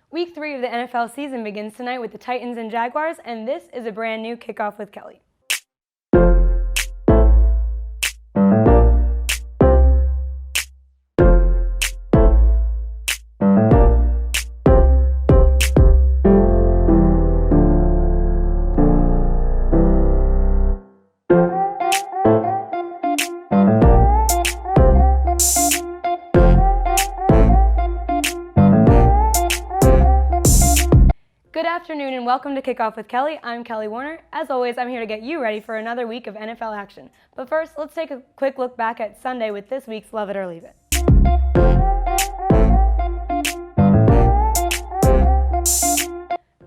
Week 3 of the NFL season begins tonight with the Titans and Jaguars, and this is a brand new Kickoff with Kelly. Good afternoon and welcome to Kickoff with Kelly. I'm Kelly Warner. As always, I'm here to get you ready for another week of NFL action. But first, let's take a quick look back at Sunday with this week's Love It or Leave It.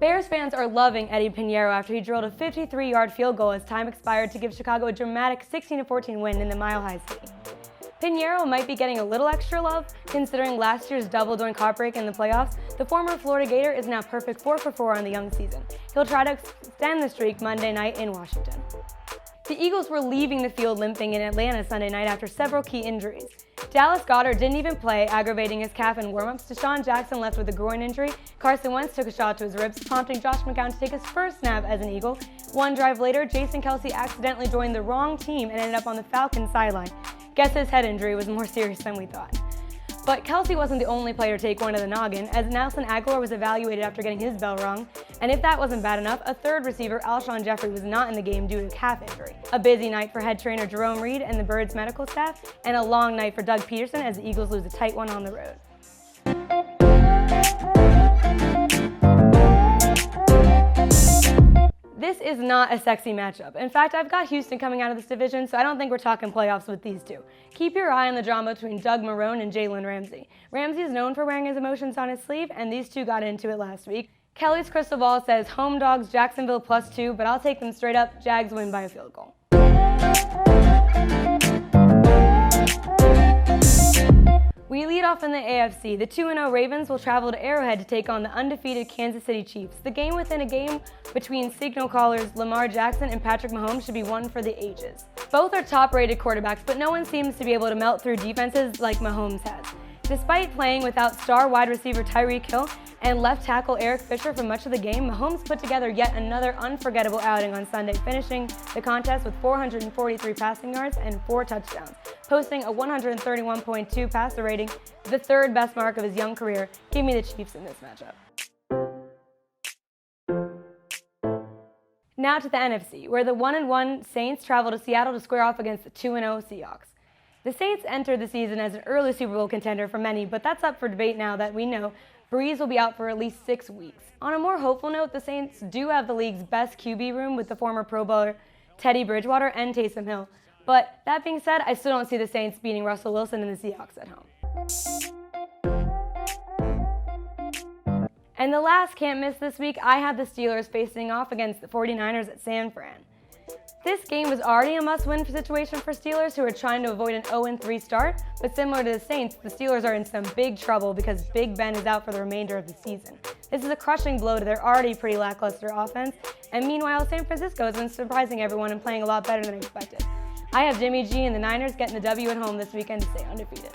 Bears fans are loving Eddie Pinheiro after he drilled a 53-yard field goal as time expired to give Chicago a dramatic 16-14 win in the Mile High City. Pinheiro might be getting a little extra love, considering last year's double doink heartbreak in the playoffs. The former Florida Gator is now perfect 4-for-4 on the young season. He'll try to extend the streak Monday night in Washington. The Eagles were leaving the field limping in Atlanta Sunday night after several key injuries. Dallas Goedert didn't even play, aggravating his calf in warmups. Deshaun Jackson left with a groin injury. Carson Wentz took a shot to his ribs, prompting Josh McCown to take his first snap as an Eagle. One drive later, Jason Kelce accidentally joined the wrong team and ended up on the Falcons sideline. Guess his head injury was more serious than we thought. But Kelce wasn't the only player to take one to the noggin, as Nelson Agholor was evaluated after getting his bell rung. And if that wasn't bad enough, a third receiver, Alshon Jeffrey, was not in the game due to calf injury. A busy night for head trainer Jerome Reed and the Birds medical staff, and a long night for Doug Peterson as the Eagles lose a tight one on the road. This is not a sexy matchup. In fact, I've got Houston coming out of this division, so I don't think we're talking playoffs with these two. Keep your eye on the drama between Doug Marrone and Jalen Ramsey. Ramsey is known for wearing his emotions on his sleeve, and these two got into it last week. Kelly's crystal ball says home dogs Jacksonville +2, but I'll take them straight up. Jags win by a field goal. We lead off in the AFC. The 2-0 Ravens will travel to Arrowhead to take on the undefeated Kansas City Chiefs. The game within a game between signal callers Lamar Jackson and Patrick Mahomes should be one for the ages. Both are top-rated quarterbacks, but no one seems to be able to melt through defenses like Mahomes has. Despite playing without star wide receiver Tyreek Hill and left tackle Eric Fisher for much of the game, Mahomes put together yet another unforgettable outing on Sunday, finishing the contest with 443 passing yards and 4 touchdowns, posting a 131.2 passer rating, the third best mark of his young career. Give me the Chiefs in this matchup. Now to the NFC, where the 1-1 Saints travel to Seattle to square off against the 2-0 Seahawks. The Saints entered the season as an early Super Bowl contender for many, but that's up for debate now that we know Breeze will be out for at least 6 weeks. On a more hopeful note, the Saints do have the league's best QB room with the former Pro Bowler Teddy Bridgewater and Taysom Hill. But that being said, I still don't see the Saints beating Russell Wilson and the Seahawks at home. And the last can't miss this week, I have the Steelers facing off against the 49ers at San Fran. This game was already a must-win situation for Steelers, who are trying to avoid an 0-3 start, but similar to the Saints, the Steelers are in some big trouble because Big Ben is out for the remainder of the season. This is a crushing blow to their already pretty lackluster offense, and meanwhile, San Francisco has been surprising everyone and playing a lot better than expected. I have Jimmy G and the Niners getting the W at home this weekend to stay undefeated.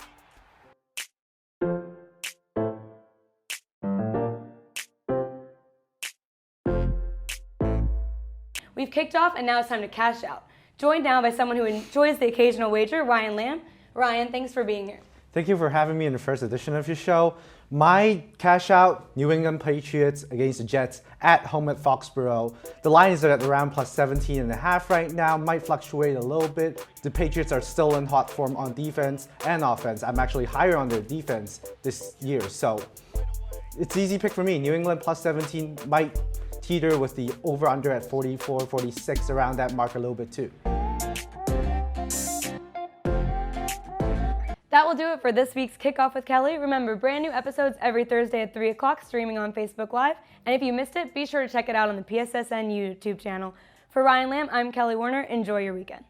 We've kicked off and now it's time to cash out. Joined now by someone who enjoys the occasional wager, Ryan Lamb. Ryan, thanks for being here. Thank you for having me in the first edition of your show. My cash out, New England Patriots against the Jets at home at Foxborough. The line is at around +17.5 right now, might fluctuate a little bit. The Patriots are still in hot form on defense and offense. I'm actually higher on their defense this year, so it's an easy pick for me. New England +17 might teeter with the over-under at 44, 46, around that mark a little bit too. That will do it for this week's Kickoff with Kelly. Remember, brand new episodes every Thursday at 3 o'clock, streaming on Facebook Live. And if you missed it, be sure to check it out on the PSSN YouTube channel. For Ryan Lamb, I'm Kelly Warner. Enjoy your weekend.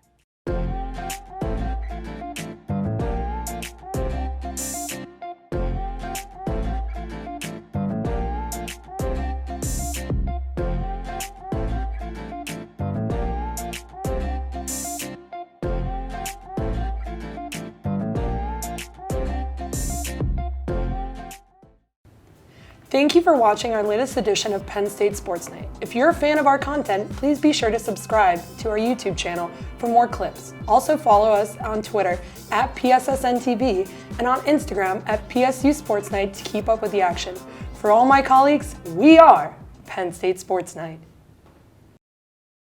Thank you for watching our latest edition of Penn State Sports Night. If you're a fan of our content, please be sure to subscribe to our YouTube channel for more clips. Also follow us on Twitter at PSSN TV and on Instagram at PSU Sports Night to keep up with the action. For all my colleagues, we are Penn State Sports Night.